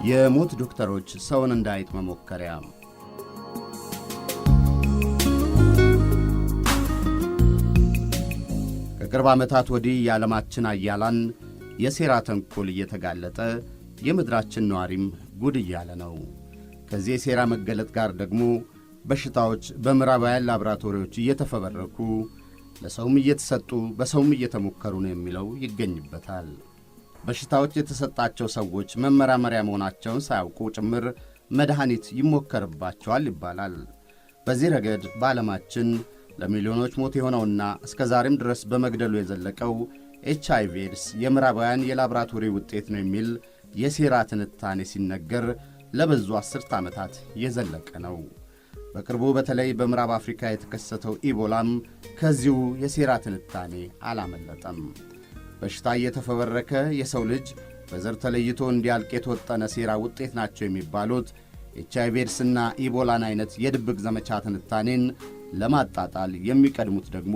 የሞት ዶክተሮች ሰውን እንዳይጥ መሞከሪያ። ከቅርብ ዓመታት ወዲህ የዓለማችን አያላን የሴራ ተንኮል እየተጋለጠ የምድራችን ነዋሪም ጉድ እያለ ነው። ከዚህ የሴራ መገለጥ ጋር ደግሞ በሽታዎች በምዕራባውያን ላቦራቶሪዎች እየተፈበረኩ ለሰውም እየተሰጡ በሰውም እየተሞከሩ ነው የሚለው ይገኝበታል። በሽታዎች የተሰጣቸው ሰዎች መመራመሪያ መሆናቸውን ሳያውቁ ጭምር መድኃኒት ይሞከርባቸዋል ይባላል። በዚህ ረገድ በዓለማችን ለሚሊዮኖች ሞት የሆነውና እስከ ዛሬም ድረስ በመግደሉ የዘለቀው HIV ኤድስ የምዕራባውያን የላቦራቶሪ ውጤት ነው የሚል የሴራ ትንታኔ ሲነገር ለብዙ አስርት ዓመታት የዘለቀ ነው። በቅርቡ በተለይ በምዕራብ አፍሪካ የተከሰተው ኢቦላም ከዚሁ የሴራ ትንታኔ አላመለጠም። በሽታ እየተፈበረከ የሰው ልጅ በዘር ተለይቶ እንዲያልቅ የተወጠነ ሴራ ውጤት ናቸው የሚባሉት HIV ኤድስና ኢቦላን አይነት የድብቅ ዘመቻ ትንታኔን ለማጣጣል የሚቀድሙት ደግሞ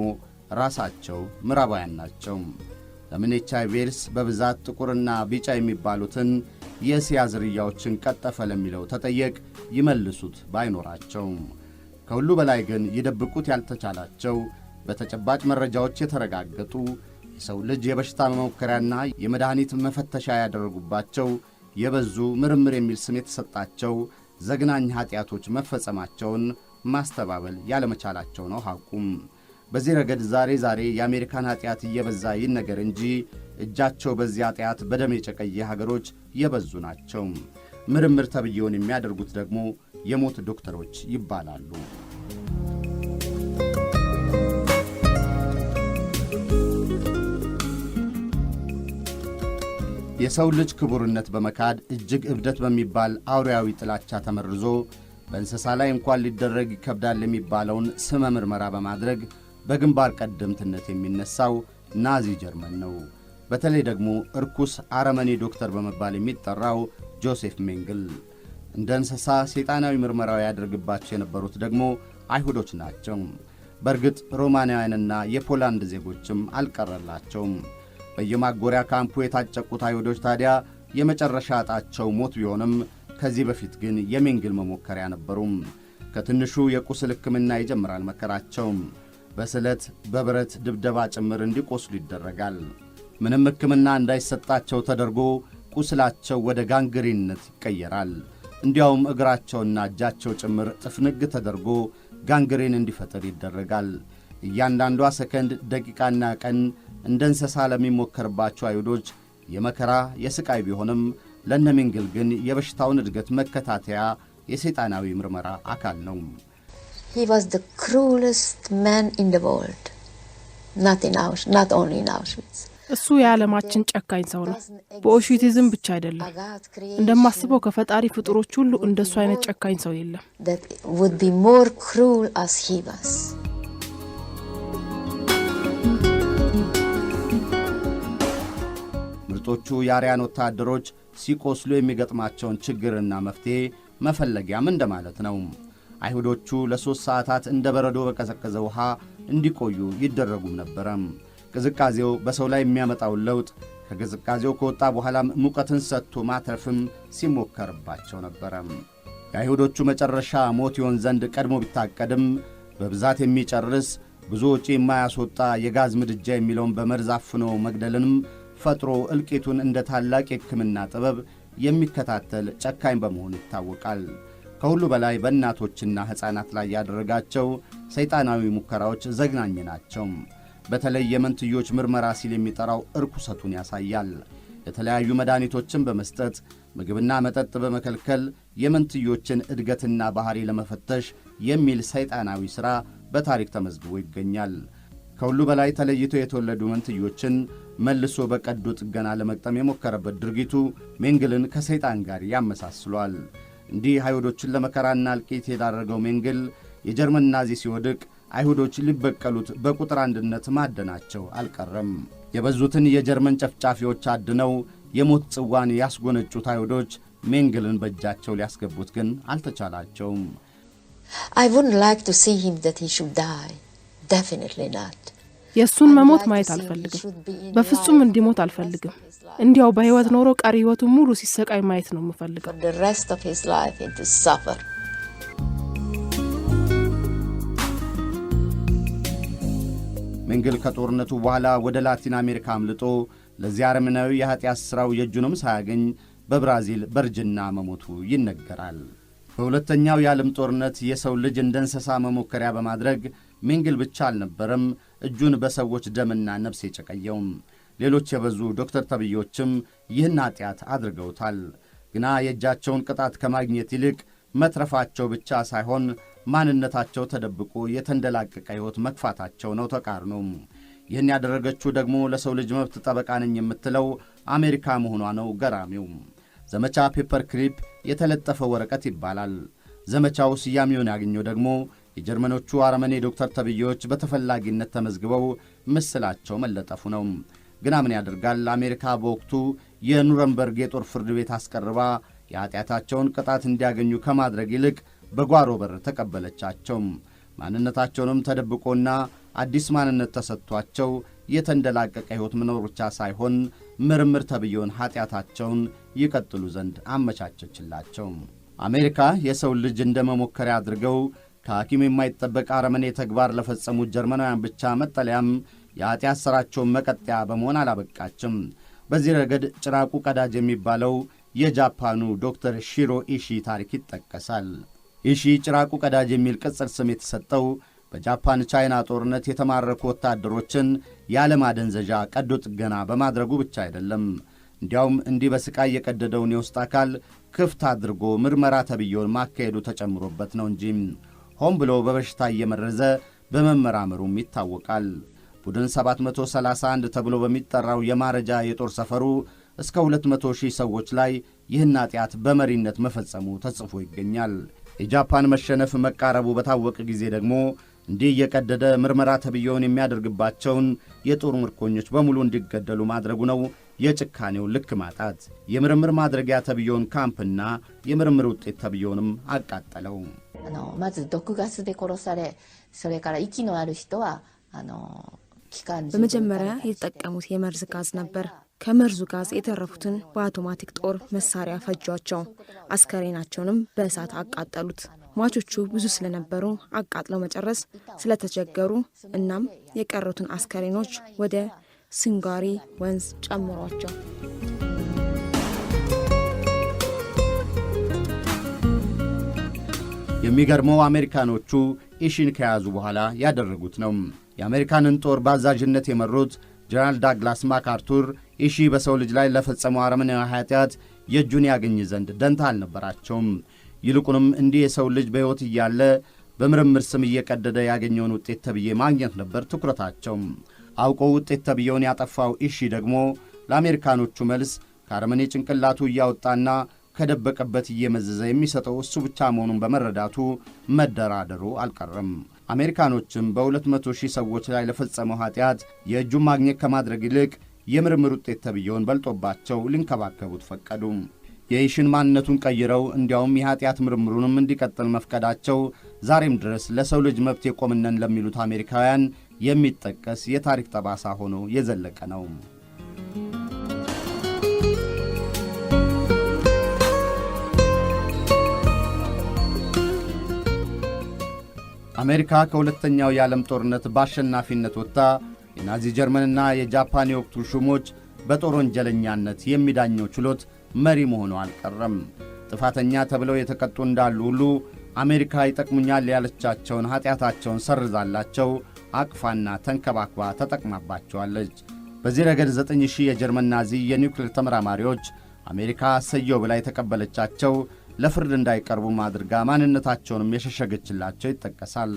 ራሳቸው ምዕራባውያን ናቸው። ለምን HIV ኤድስ በብዛት ጥቁርና ቢጫ የሚባሉትን የእስያ ዝርያዎችን ቀጠፈ ለሚለው ተጠየቅ ይመልሱት ባይኖራቸው፣ ከሁሉ በላይ ግን ይደብቁት ያልተቻላቸው በተጨባጭ መረጃዎች የተረጋገጡ የሰው ልጅ የበሽታ መሞከሪያና የመድኃኒት መፈተሻ ያደረጉባቸው የበዙ ምርምር የሚል ስም የተሰጣቸው ዘግናኝ ኀጢአቶች መፈጸማቸውን ማስተባበል ያለመቻላቸው ነው ሐቁም። በዚህ ረገድ ዛሬ የአሜሪካን ኀጢአት እየበዛ ይነገር እንጂ እጃቸው በዚህ ኀጢአት በደም የጨቀየ ሀገሮች የበዙ ናቸው። ምርምር ተብዬውን የሚያደርጉት ደግሞ የሞት ዶክተሮች ይባላሉ። የሰው ልጅ ክቡርነት በመካድ እጅግ እብደት በሚባል አውሬያዊ ጥላቻ ተመርዞ በእንስሳ ላይ እንኳን ሊደረግ ይከብዳል የሚባለውን ስመ ምርመራ በማድረግ በግንባር ቀደምትነት የሚነሳው ናዚ ጀርመን ነው። በተለይ ደግሞ እርኩስ አረመኔ ዶክተር በመባል የሚጠራው ጆሴፍ ሜንግል። እንደ እንስሳ ሰይጣናዊ ምርመራው ያደርግባቸው የነበሩት ደግሞ አይሁዶች ናቸው። በእርግጥ ሮማናውያንና የፖላንድ ዜጎችም አልቀረላቸውም። በየማጎሪያ ካምፑ የታጨቁት አይሁዶች ታዲያ የመጨረሻ ዕጣቸው ሞት ቢሆንም ከዚህ በፊት ግን የሜንግል መሞከሪያ ነበሩም። ከትንሹ የቁስል ሕክምና ይጀምራል መከራቸው። በስለት በብረት ድብደባ ጭምር እንዲቆስሉ ይደረጋል። ምንም ሕክምና እንዳይሰጣቸው ተደርጎ ቁስላቸው ወደ ጋንግሪንነት ይቀየራል። እንዲያውም እግራቸውና እጃቸው ጭምር ጥፍንግ ተደርጎ ጋንግሪን እንዲፈጠር ይደረጋል። እያንዳንዷ ሰከንድ፣ ደቂቃና ቀን እንደ እንስሳ ለሚሞከርባቸው አይሁዶች የመከራ የስቃይ ቢሆንም ለነ ሜንግል ግን የበሽታውን እድገት መከታተያ የሰይጣናዊ ምርመራ አካል ነው። He was the cruelest man in the world. Not only in Auschwitz. እሱ የዓለማችን ጨካኝ ሰው ነው። በኦሽዊትዝም ብቻ አይደለም። እንደማስበው ከፈጣሪ ፍጡሮች ሁሉ እንደሱ አይነት ጨካኝ ሰው የለም። That would be more cruel as he was. ምርጦቹ የአርያን ወታደሮች ሲቆስሉ የሚገጥማቸውን ችግርና መፍትሔ መፈለጊያም እንደማለት ነው። አይሁዶቹ ለ3 ሰዓታት እንደ በረዶ በቀዘቀዘ ውሃ እንዲቆዩ ይደረጉም ነበረም። ቅዝቃዜው በሰው ላይ የሚያመጣውን ለውጥ ከቅዝቃዜው ከወጣ በኋላም ሙቀትን ሰጥቶ ማትረፍም ሲሞከርባቸው ነበረም። የአይሁዶቹ መጨረሻ ሞት ይሆን ዘንድ ቀድሞ ቢታቀድም በብዛት የሚጨርስ ብዙ ወጪ የማያስወጣ የጋዝ ምድጃ የሚለውን በመርዝ አፍኖ መግደልንም ፈጥሮ እልቂቱን እንደ ታላቅ የሕክምና ጥበብ የሚከታተል ጨካኝ በመሆኑ ይታወቃል። ከሁሉ በላይ በእናቶችና ሕፃናት ላይ ያደረጋቸው ሰይጣናዊ ሙከራዎች ዘግናኝ ናቸው። በተለይ የመንትዮች ምርመራ ሲል የሚጠራው እርኩሰቱን ያሳያል። የተለያዩ መድኃኒቶችን በመስጠት ምግብና መጠጥ በመከልከል የመንትዮችን እድገትና ባህሪ ለመፈተሽ የሚል ሰይጣናዊ ሥራ በታሪክ ተመዝግቦ ይገኛል። ከሁሉ በላይ ተለይቶ የተወለዱ መንትዮችን መልሶ በቀዶ ጥገና ለመቅጠም የሞከረበት ድርጊቱ ሜንግልን ከሰይጣን ጋር ያመሳስሏል። እንዲህ አይሁዶችን ለመከራና እልቂት የዳረገው ሜንግል የጀርመን ናዚ ሲወድቅ አይሁዶች ሊበቀሉት በቁጥር አንድነት ማደናቸው አልቀረም። የበዙትን የጀርመን ጨፍጫፊዎች አድነው የሞት ጽዋን ያስጎነጩት አይሁዶች ሜንግልን በእጃቸው ሊያስገቡት ግን አልተቻላቸውም። I wouldn't like to see him that he should die. Definitely not. የሱን መሞት ማየት አልፈልግም በፍጹም እንዲሞት አልፈልግም እንዲያው በህይወት ኖሮ ቀሪ ህይወቱ ሙሉ ሲሰቃይ ማየት ነው የምፈልገው መንግል ከጦርነቱ በኋላ ወደ ላቲን አሜሪካ አምልጦ ለዚያ አረመናዊ የኃጢአት ሥራው የእጁንም ሳያገኝ በብራዚል በርጅና መሞቱ ይነገራል። በሁለተኛው የዓለም ጦርነት የሰው ልጅ እንደ እንስሳ መሞከሪያ በማድረግ መንግል ብቻ አልነበረም እጁን በሰዎች ደምና ነፍስ የጨቀየውም። ሌሎች የበዙ ዶክተር ተብዮችም ይህን ኃጢአት አድርገውታል። ግና የእጃቸውን ቅጣት ከማግኘት ይልቅ መትረፋቸው ብቻ ሳይሆን ማንነታቸው ተደብቆ የተንደላቀቀ ሕይወት መክፋታቸው ነው ተቃርኖ። ይህን ያደረገችው ደግሞ ለሰው ልጅ መብት ጠበቃ ነኝ የምትለው አሜሪካ መሆኗ ነው ገራሚው። ዘመቻ ፔፐር ክሊፕ የተለጠፈ ወረቀት ይባላል። ዘመቻው ስያሜውን ያገኘው ደግሞ የጀርመኖቹ አረመኔ ዶክተር ተብዮች በተፈላጊነት ተመዝግበው ምስላቸው መለጠፉ ነው። ግና ምን ያደርጋል አሜሪካ በወቅቱ የኑረምበርግ የጦር ፍርድ ቤት አስቀርባ የኃጢአታቸውን ቅጣት እንዲያገኙ ከማድረግ ይልቅ በጓሮ በር ተቀበለቻቸው። ማንነታቸውንም ተደብቆና አዲስ ማንነት ተሰጥቷቸው የተንደላቀቀ ሕይወት መኖር ብቻ ሳይሆን ምርምር ተብዮን ኃጢአታቸውን ይቀጥሉ ዘንድ አመቻቸችላቸው። አሜሪካ የሰው ልጅ እንደ መሞከሪያ አድርገው ከሐኪም የማይጠበቅ አረመኔ ተግባር ለፈጸሙት ጀርመናውያን ብቻ መጠለያም የኃጢአት ሥራቸውን መቀጠያ በመሆን አላበቃችም። በዚህ ረገድ ጭራቁ ቀዳጅ የሚባለው የጃፓኑ ዶክተር ሺሮ ኢሺ ታሪክ ይጠቀሳል። ኢሺ ጭራቁ ቀዳጅ የሚል ቅጽል ስም የተሰጠው በጃፓን ቻይና ጦርነት የተማረኩ ወታደሮችን ያለማደንዘዣ ቀዶ ጥገና በማድረጉ ብቻ አይደለም። እንዲያውም እንዲህ በስቃይ የቀደደውን የውስጥ አካል ክፍት አድርጎ ምርመራ ተብዮን ማካሄዱ ተጨምሮበት ነው እንጂ ሆን ብሎ በበሽታ እየመረዘ በመመራመሩም ይታወቃል። ቡድን 731 ተብሎ በሚጠራው የማረጃ የጦር ሰፈሩ እስከ 200,000 ሰዎች ላይ ይህን ኃጢአት በመሪነት መፈጸሙ ተጽፎ ይገኛል። የጃፓን መሸነፍ መቃረቡ በታወቀ ጊዜ ደግሞ እንዲህ እየቀደደ ምርመራ ተብዮውን የሚያደርግባቸውን የጦር ምርኮኞች በሙሉ እንዲገደሉ ማድረጉ ነው የጭካኔው ልክ ማጣት። የምርምር ማድረጊያ ተብዮውን ካምፕና የምርምር ውጤት ተብዮውንም አቃጠለው። በመጀመሪያ የተጠቀሙት የመርዝ ጋዝ ነበር። ከመርዙ ጋዝ የተረፉትን በአውቶማቲክ ጦር መሳሪያ ፈጇቸው። አስከሬናቸውንም በእሳት አቃጠሉት። ሟቾቹ ብዙ ስለነበሩ አቃጥለው መጨረስ ስለተቸገሩ እናም የቀሩትን አስከሬኖች ወደ ስንጋሪ ወንዝ ጨምሯቸው። የሚገርመው አሜሪካኖቹ ኢሺን ከያዙ በኋላ ያደረጉት ነው። የአሜሪካንን ጦር በአዛዥነት የመሩት ጀነራል ዳግላስ ማካርቱር ኢሺ በሰው ልጅ ላይ ለፈጸመው አረመኔያዊ ኃጢአት የእጁን ያገኝ ዘንድ ደንታ አልነበራቸውም። ይልቁንም እንዲህ የሰው ልጅ በሕይወት እያለ በምርምር ስም እየቀደደ ያገኘውን ውጤት ተብዬ ማግኘት ነበር ትኩረታቸው። አውቀው ውጤት ተብዬውን ያጠፋው ኢሺ ደግሞ ለአሜሪካኖቹ መልስ ከአረመኔ ጭንቅላቱ እያወጣና ከደበቀበት እየመዘዘ የሚሰጠው እሱ ብቻ መሆኑን በመረዳቱ መደራደሩ አልቀረም። አሜሪካኖችም በ200,000 ሰዎች ላይ ለፈጸመው ኃጢአት የእጁን ማግኘት ከማድረግ ይልቅ የምርምር ውጤት ተብዬውን በልጦባቸው ሊንከባከቡት ፈቀዱ። የኢሺን ማንነቱን ቀይረው እንዲያውም የኃጢአት ምርምሩንም እንዲቀጥል መፍቀዳቸው ዛሬም ድረስ ለሰው ልጅ መብት የቆምነን ለሚሉት አሜሪካውያን የሚጠቀስ የታሪክ ጠባሳ ሆኖ የዘለቀ ነው። አሜሪካ ከሁለተኛው የዓለም ጦርነት በአሸናፊነት ወጥታ የናዚ ጀርመንና የጃፓን የወቅቱ ሹሞች በጦር ወንጀለኛነት የሚዳኘው ችሎት መሪ መሆኑ አልቀረም። ጥፋተኛ ተብለው የተቀጡ እንዳሉ ሁሉ አሜሪካ ይጠቅሙኛል ያለቻቸውን ኃጢአታቸውን ሰርዛላቸው አቅፋና ተንከባክባ ተጠቅማባቸዋለች። በዚህ ረገድ 9,000 የጀርመን ናዚ የኒውክሌር ተመራማሪዎች አሜሪካ ሰየው ብላ የተቀበለቻቸው ለፍርድ እንዳይቀርቡ አድርጋ ማንነታቸውንም የሸሸገችላቸው ይጠቀሳል።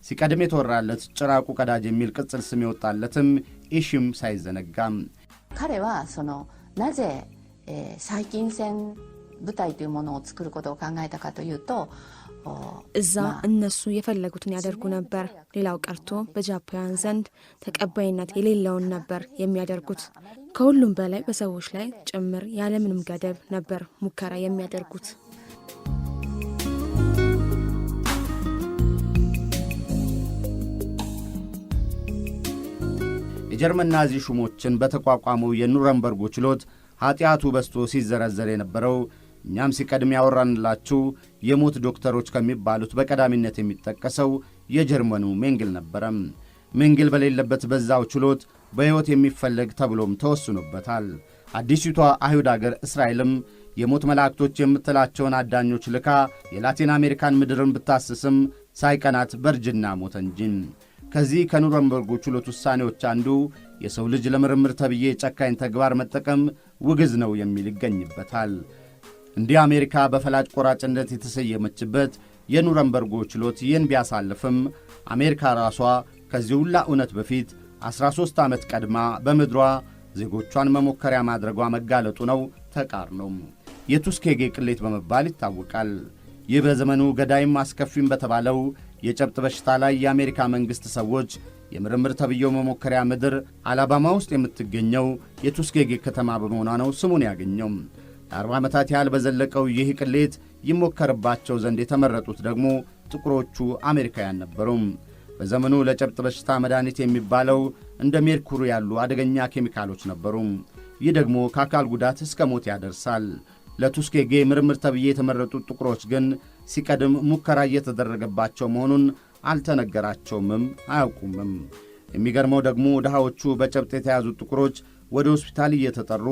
ሲቀድም የተወራለት ጭራቁ ቀዳጅ የሚል ቅጽል ስም የወጣለትም ኢሺም ሳይዘነጋም እዛ እነሱ የፈለጉትን ያደርጉ ነበር። ሌላው ቀርቶ በጃፓውያን ዘንድ ተቀባይነት የሌለውን ነበር የሚያደርጉት። ከሁሉም በላይ በሰዎች ላይ ጭምር ያለምንም ገደብ ነበር ሙከራ የሚያደርጉት። የጀርመን ናዚ ሹሞችን በተቋቋመው የኑረምበርጉ ችሎት ኃጢአቱ በስቶ ሲዘረዘር የነበረው እኛም ሲቀድም ያወራንላችሁ የሞት ዶክተሮች ከሚባሉት በቀዳሚነት የሚጠቀሰው የጀርመኑ ሜንግል ነበረ። ሜንግል በሌለበት በዛው ችሎት በሕይወት የሚፈለግ ተብሎም ተወስኖበታል። አዲሲቷ አይሁድ አገር እስራኤልም የሞት መላእክቶች የምትላቸውን አዳኞች ልካ የላቲን አሜሪካን ምድርን ብታስስም ሳይቀናት በርጅና ሞተ እንጂ። ከዚህ ከኑረምበርጉ ችሎት ውሳኔዎች አንዱ የሰው ልጅ ለምርምር ተብዬ ጨካኝ ተግባር መጠቀም ውግዝ ነው የሚል ይገኝበታል። እንዲህ አሜሪካ በፈላጭ ቆራጭነት የተሰየመችበት የኑረምበርጉ ችሎት ይህን ቢያሳልፍም አሜሪካ ራሷ ከዚህ ሁላ እውነት በፊት 13 ዓመት ቀድማ በምድሯ ዜጎቿን መሞከሪያ ማድረጓ መጋለጡ ነው ተቃርኖው። የቱስኬጌ ቅሌት በመባል ይታወቃል። ይህ በዘመኑ ገዳይም አስከፊም በተባለው የጨብጥ በሽታ ላይ የአሜሪካ መንግሥት ሰዎች የምርምር ተብየው መሞከሪያ ምድር አላባማ ውስጥ የምትገኘው የቱስኬጌ ከተማ በመሆኗ ነው ስሙን ያገኘው። ለ40 ዓመታት ያህል በዘለቀው ይህ ቅሌት ይሞከርባቸው ዘንድ የተመረጡት ደግሞ ጥቁሮቹ አሜሪካውያን ነበሩ። በዘመኑ ለጨብጥ በሽታ መድኃኒት የሚባለው እንደ ሜርኩሪ ያሉ አደገኛ ኬሚካሎች ነበሩ። ይህ ደግሞ ከአካል ጉዳት እስከ ሞት ያደርሳል። ለቱስኬጌ ምርምር ተብዬ የተመረጡት ጥቁሮች ግን ሲቀድም ሙከራ እየተደረገባቸው መሆኑን አልተነገራቸውምም፣ አያውቁምም። የሚገርመው ደግሞ ድሃዎቹ በጨብጥ የተያዙት ጥቁሮች ወደ ሆስፒታል እየተጠሩ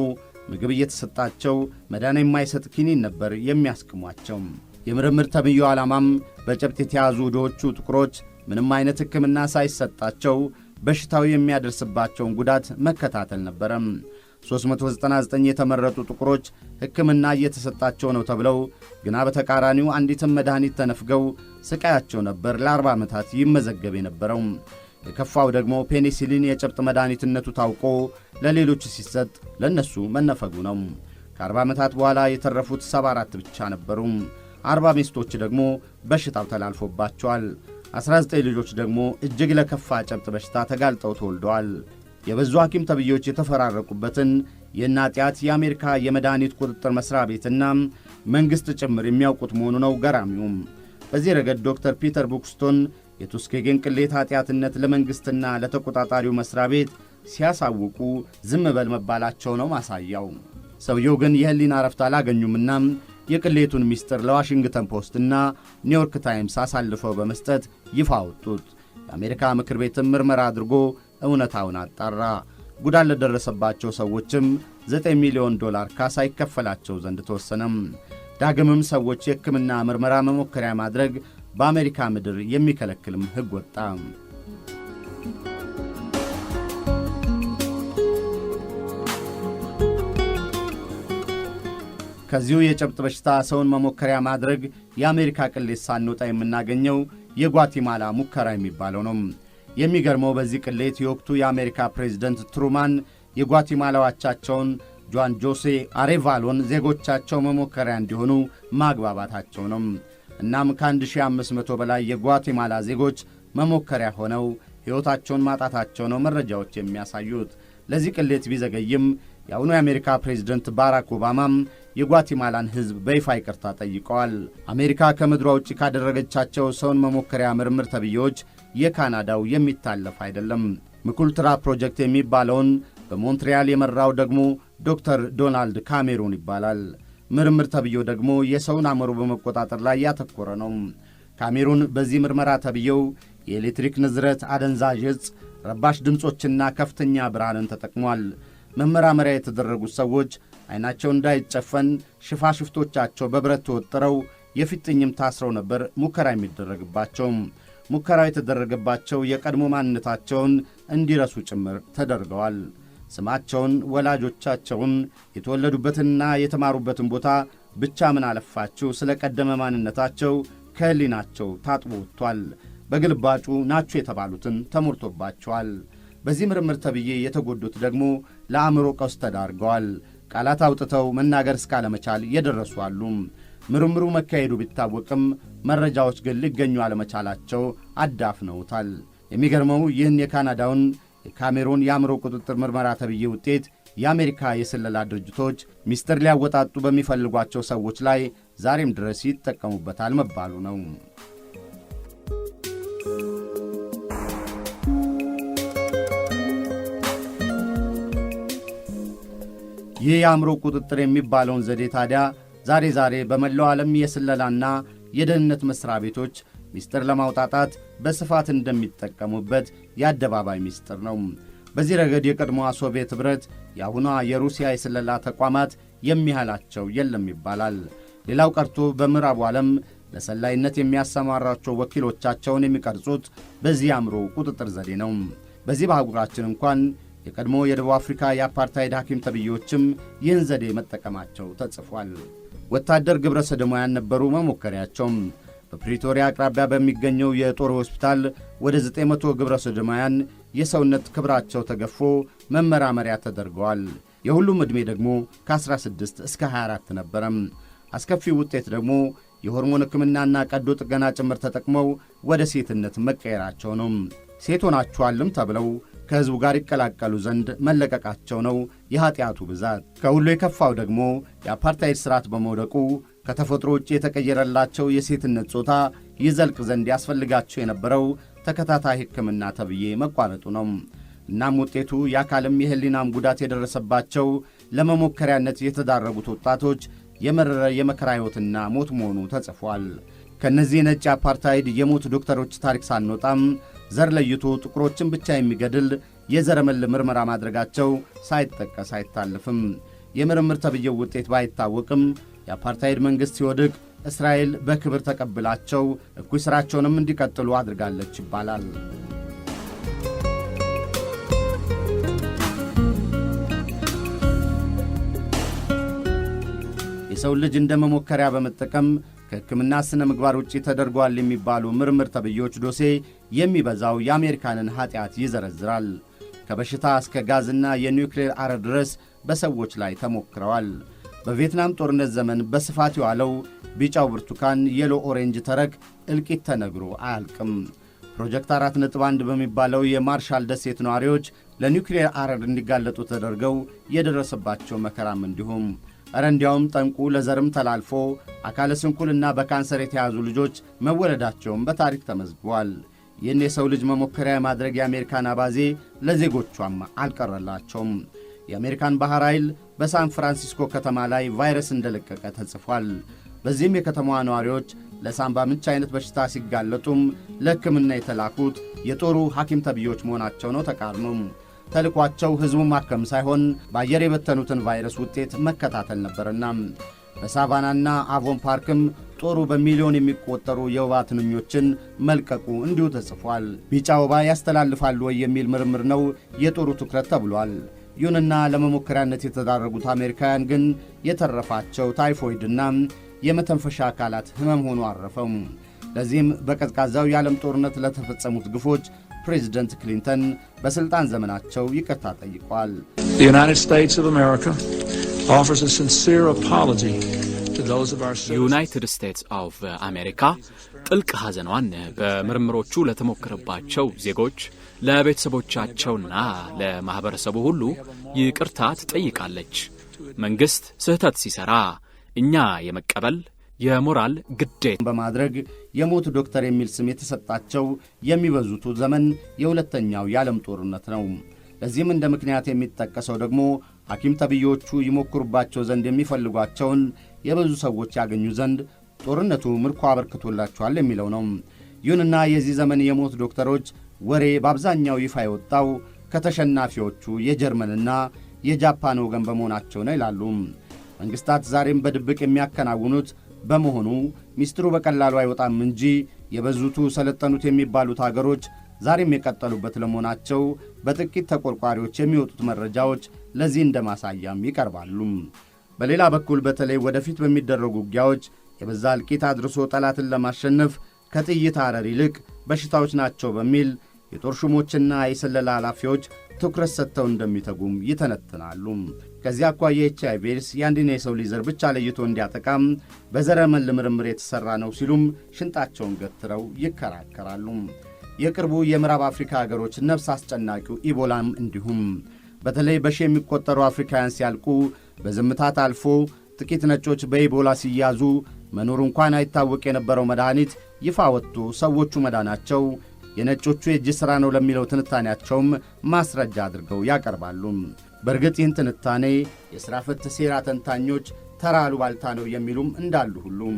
ምግብ እየተሰጣቸው መዳን የማይሰጥ ኪኒን ነበር የሚያስቅሟቸው። የምርምር ተብዬው ዓላማም በጨብጥ የተያዙ ድሆቹ ጥቁሮች ምንም አይነት ሕክምና ሳይሰጣቸው በሽታው የሚያደርስባቸውን ጉዳት መከታተል ነበረም። 399 የተመረጡ ጥቁሮች ሕክምና እየተሰጣቸው ነው ተብለው ግና በተቃራኒው አንዲትም መድኃኒት ተነፍገው ስቃያቸው ነበር ለ40 ዓመታት ይመዘገብ የነበረው። የከፋው ደግሞ ፔኒሲሊን የጨብጥ መድኃኒትነቱ ታውቆ ለሌሎች ሲሰጥ ለነሱ መነፈጉ ነው። ከ40 ዓመታት በኋላ የተረፉት 74 ብቻ ነበሩ። 40 ሚስቶች ደግሞ በሽታው ተላልፎባቸዋል። 19 ልጆች ደግሞ እጅግ ለከፋ ጨብጥ በሽታ ተጋልጠው ተወልደዋል። የበዙ ሐኪም ተብዬዎች የተፈራረቁበትን የናጢያት የአሜሪካ የመድኃኒት ቁጥጥር መሥሪያ ቤትና መንግሥት ጭምር የሚያውቁት መሆኑ ነው ገራሚውም። በዚህ ረገድ ዶክተር ፒተር ቡክስቶን የቱስኬጌን ቅሌት ኃጢአትነት ለመንግሥትና ለተቆጣጣሪው መሥሪያ ቤት ሲያሳውቁ ዝም በል መባላቸው ነው ማሳያው። ሰውየው ግን የሕሊና ረፍት አላገኙምና የቅሌቱን ምስጢር ለዋሽንግተን ፖስትና ኒውዮርክ ታይምስ አሳልፈው በመስጠት ይፋ አወጡት። የአሜሪካ ምክር ቤትም ምርመራ አድርጎ እውነታውን አጣራ። ጉዳት ለደረሰባቸው ሰዎችም $9 ሚሊዮን ካሳ ይከፈላቸው ዘንድ ተወሰነም። ዳግምም ሰዎች የሕክምና ምርመራ መሞከሪያ ማድረግ በአሜሪካ ምድር የሚከለክልም ሕግ ወጣ። ከዚሁ የጨብጥ በሽታ ሰውን መሞከሪያ ማድረግ የአሜሪካ ቅሌት ሳንወጣ የምናገኘው የጓቲማላ ሙከራ የሚባለው ነው። የሚገርመው በዚህ ቅሌት የወቅቱ የአሜሪካ ፕሬዝደንት ትሩማን የጓቲማላዋቻቸውን ጆን ጆሴ አሬቫሎን ዜጎቻቸው መሞከሪያ እንዲሆኑ ማግባባታቸው ነው። እናም ከ1500 በላይ የጓቲማላ ዜጎች መሞከሪያ ሆነው ሕይወታቸውን ማጣታቸው ነው መረጃዎች የሚያሳዩት። ለዚህ ቅሌት ቢዘገይም የአሁኑ የአሜሪካ ፕሬዝደንት ባራክ ኦባማም የጓቲማላን ሕዝብ በይፋ ይቅርታ ጠይቀዋል። አሜሪካ ከምድሯ ውጭ ካደረገቻቸው ሰውን መሞከሪያ ምርምር ተብዬዎች የካናዳው የሚታለፍ አይደለም። ምኩልትራ ፕሮጀክት የሚባለውን በሞንትሪያል የመራው ደግሞ ዶክተር ዶናልድ ካሜሩን ይባላል። ምርምር ተብዬው ደግሞ የሰውን አእምሮ በመቆጣጠር ላይ ያተኮረ ነው። ካሜሩን በዚህ ምርመራ ተብዬው የኤሌክትሪክ ንዝረት፣ አደንዛዥ ዕፅ፣ ረባሽ ድምፆችና ከፍተኛ ብርሃንን ተጠቅሟል። መመራመሪያ የተደረጉት ሰዎች ዐይናቸው እንዳይጨፈን ሽፋሽፍቶቻቸው በብረት ተወጥረው የፊጥኝም ታስረው ነበር ሙከራ የሚደረግባቸው። ሙከራው የተደረገባቸው የቀድሞ ማንነታቸውን እንዲረሱ ጭምር ተደርገዋል። ስማቸውን፣ ወላጆቻቸውን፣ የተወለዱበትንና የተማሩበትን ቦታ ብቻ ምን አለፋችሁ ስለ ቀደመ ማንነታቸው ከሕሊናቸው ታጥቦ ወጥቷል። በግልባጩ ናቸው የተባሉትን ተሞልቶባቸዋል። በዚህ ምርምር ተብዬ የተጎዱት ደግሞ ለአእምሮ ቀውስ ተዳርገዋል። ቃላት አውጥተው መናገር እስካለመቻል የደረሱ አሉ። ምርምሩ መካሄዱ ቢታወቅም መረጃዎች ግን ሊገኙ አለመቻላቸው አዳፍነውታል። የሚገርመው ይህን የካናዳውን የካሜሩን የአእምሮ ቁጥጥር ምርመራ ተብዬ ውጤት የአሜሪካ የስለላ ድርጅቶች ሚስጥር ሊያወጣጡ በሚፈልጓቸው ሰዎች ላይ ዛሬም ድረስ ይጠቀሙበታል መባሉ ነው። ይህ የአእምሮ ቁጥጥር የሚባለውን ዘዴ ታዲያ ዛሬ በመላው ዓለም የስለላና የደህንነት መሥሪያ ቤቶች ሚስጥር ለማውጣጣት በስፋት እንደሚጠቀሙበት የአደባባይ ሚስጥር ነው። በዚህ ረገድ የቀድሞዋ ሶቪየት ኅብረት የአሁኗ የሩሲያ የስለላ ተቋማት የሚያህላቸው የለም ይባላል። ሌላው ቀርቶ በምዕራቡ ዓለም ለሰላይነት የሚያሰማራቸው ወኪሎቻቸውን የሚቀርጹት በዚህ የአእምሮ ቁጥጥር ዘዴ ነው። በዚህ በአህጉራችን እንኳን የቀድሞ የደቡብ አፍሪካ የአፓርታይድ ሐኪም ተብዬዎችም ይህን ዘዴ መጠቀማቸው ተጽፏል። ወታደር ግብረ ሰዶማውያን ነበሩ መሞከሪያቸውም። በፕሪቶሪያ አቅራቢያ በሚገኘው የጦር ሆስፒታል ወደ 900 ግብረ ሰዶማውያን የሰውነት ክብራቸው ተገፎ መመራመሪያ ተደርገዋል። የሁሉም ዕድሜ ደግሞ ከ16 እስከ 24 ነበረም። አስከፊው ውጤት ደግሞ የሆርሞን ሕክምናና ቀዶ ጥገና ጭምር ተጠቅመው ወደ ሴትነት መቀየራቸው ነው። ሴት ሆናችኋልም ተብለው ከሕዝቡ ጋር ይቀላቀሉ ዘንድ መለቀቃቸው ነው የኀጢአቱ ብዛት። ከሁሉ የከፋው ደግሞ የአፓርታይድ ሥርዓት በመውደቁ ከተፈጥሮ ውጭ የተቀየረላቸው የሴትነት ጾታ ይዘልቅ ዘንድ ያስፈልጋቸው የነበረው ተከታታይ ሕክምና ተብዬ መቋረጡ ነው። እናም ውጤቱ የአካልም የሕሊናም ጉዳት የደረሰባቸው ለመሞከሪያነት የተዳረጉት ወጣቶች የመረረ የመከራ ሕይወትና ሞት መሆኑ ተጽፏል። ከእነዚህ ነጭ አፓርታይድ የሞት ዶክተሮች ታሪክ ሳንወጣም ዘር ለይቶ ጥቁሮችን ብቻ የሚገድል የዘረመል ምርመራ ማድረጋቸው ሳይጠቀስ አይታልፍም። የምርምር ተብዬው ውጤት ባይታወቅም የአፓርታይድ መንግሥት ሲወድቅ እስራኤል በክብር ተቀብላቸው እኩይ ሥራቸውንም እንዲቀጥሉ አድርጋለች ይባላል። የሰው ልጅ እንደ መሞከሪያ በመጠቀም ከሕክምና ሥነ ምግባር ውጪ ተደርጓል የሚባሉ ምርምር ተብዬዎች ዶሴ የሚበዛው የአሜሪካንን ኀጢአት ይዘረዝራል። ከበሽታ እስከ ጋዝና የኒውክሌር አረር ድረስ በሰዎች ላይ ተሞክረዋል። በቪየትናም ጦርነት ዘመን በስፋት የዋለው ቢጫው ብርቱካን የሎ ኦሬንጅ ተረክ እልቂት ተነግሮ አያልቅም። ፕሮጀክት 4.1 በሚባለው የማርሻል ደሴት ነዋሪዎች ለኒውክሌር አረር እንዲጋለጡ ተደርገው የደረሰባቸው መከራም እንዲሁም እንዲያውም ጠንቁ ለዘርም ተላልፎ አካለ ስንኩልና በካንሰር የተያዙ ልጆች መወለዳቸውም በታሪክ ተመዝግቧል። ይህን የሰው ልጅ መሞከሪያ የማድረግ የአሜሪካን አባዜ ለዜጎቿም አልቀረላቸውም። የአሜሪካን ባሕር ኃይል በሳን ፍራንሲስኮ ከተማ ላይ ቫይረስ እንደለቀቀ ተጽፏል። በዚህም የከተማዋ ነዋሪዎች ለሳምባ ምች አይነት በሽታ ሲጋለጡም ለሕክምና የተላኩት የጦሩ ሐኪም ተብዮች መሆናቸው ነው ተቃርኖም። ተልኳቸው ሕዝቡ ማከም ሳይሆን በአየር የበተኑትን ቫይረስ ውጤት መከታተል ነበርና በሳቫናና አቮን ፓርክም ጦሩ በሚሊዮን የሚቆጠሩ የወባ ትንኞችን መልቀቁ እንዲሁ ተጽፏል። ቢጫ ወባ ያስተላልፋሉ ወይ የሚል ምርምር ነው የጦሩ ትኩረት ተብሏል። ይሁንና ለመሞከሪያነት የተዳረጉት አሜሪካውያን ግን የተረፋቸው ታይፎይድና የመተንፈሻ አካላት ሕመም ሆኖ አረፈው። ለዚህም በቀዝቃዛው የዓለም ጦርነት ለተፈጸሙት ግፎች ፕሬዚደንት ክሊንተን በሥልጣን ዘመናቸው ይቅርታ ጠይቋል። ዩናይትድ ስቴትስ ኦፍ አሜሪካ ጥልቅ ሐዘኗን በምርምሮቹ ለተሞከረባቸው ዜጎች፣ ለቤተሰቦቻቸውና ለማኅበረሰቡ ሁሉ ይቅርታ ትጠይቃለች። መንግሥት ስህተት ሲሠራ እኛ የመቀበል የሞራል ግዴታ በማድረግ የሞት ዶክተር የሚል ስም የተሰጣቸው የሚበዙቱ ዘመን የሁለተኛው የዓለም ጦርነት ነው። ለዚህም እንደ ምክንያት የሚጠቀሰው ደግሞ ሐኪም ተብዮቹ ይሞክሩባቸው ዘንድ የሚፈልጓቸውን የብዙ ሰዎች ያገኙ ዘንድ ጦርነቱ ምርኮ አበርክቶላቸዋል የሚለው ነው። ይሁንና የዚህ ዘመን የሞት ዶክተሮች ወሬ በአብዛኛው ይፋ የወጣው ከተሸናፊዎቹ የጀርመንና የጃፓን ወገን በመሆናቸው ነው ይላሉ። መንግሥታት ዛሬም በድብቅ የሚያከናውኑት በመሆኑ ሚስጥሩ በቀላሉ አይወጣም እንጂ የበዙቱ ሰለጠኑት የሚባሉት አገሮች ዛሬም የቀጠሉበት ለመሆናቸው በጥቂት ተቆርቋሪዎች የሚወጡት መረጃዎች ለዚህ እንደ ማሳያም ይቀርባሉ። በሌላ በኩል በተለይ ወደፊት በሚደረጉ ውጊያዎች የበዛ እልቂት አድርሶ ጠላትን ለማሸነፍ ከጥይት አረር ይልቅ በሽታዎች ናቸው በሚል የጦር ሹሞችና የስለላ ኃላፊዎች ትኩረት ሰጥተው እንደሚተጉም ይተነትናሉ። ከዚህ አኳያ ኤችአይቪ ኤድስ የአንድን የሰው ልጅ ዘር ብቻ ለይቶ እንዲያጠቃም በዘረመል ምርምር የተሠራ ነው ሲሉም ሽንጣቸውን ገትረው ይከራከራሉ። የቅርቡ የምዕራብ አፍሪካ አገሮች ነፍስ አስጨናቂው ኢቦላም እንዲሁም በተለይ በሺ የሚቆጠሩ አፍሪካውያን ሲያልቁ በዝምታ ታልፎ ጥቂት ነጮች በኢቦላ ሲያዙ መኖሩ እንኳን አይታወቅ የነበረው መድኃኒት ይፋ ወጥቶ ሰዎቹ መዳናቸው የነጮቹ የእጅ ሥራ ነው ለሚለው ትንታኔያቸውም ማስረጃ አድርገው ያቀርባሉ። በእርግጥ ይህን ትንታኔ የሥራ ፈት ሴራ ተንታኞች ተራ አሉባልታ ነው የሚሉም እንዳሉ ሁሉም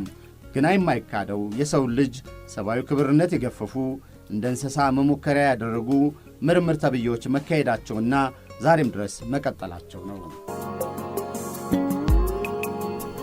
ግን የማይካደው የሰው ልጅ ሰብአዊ ክብርነት የገፈፉ እንደ እንስሳ መሞከሪያ ያደረጉ ምርምር ተብዬዎች መካሄዳቸውና ዛሬም ድረስ መቀጠላቸው ነው።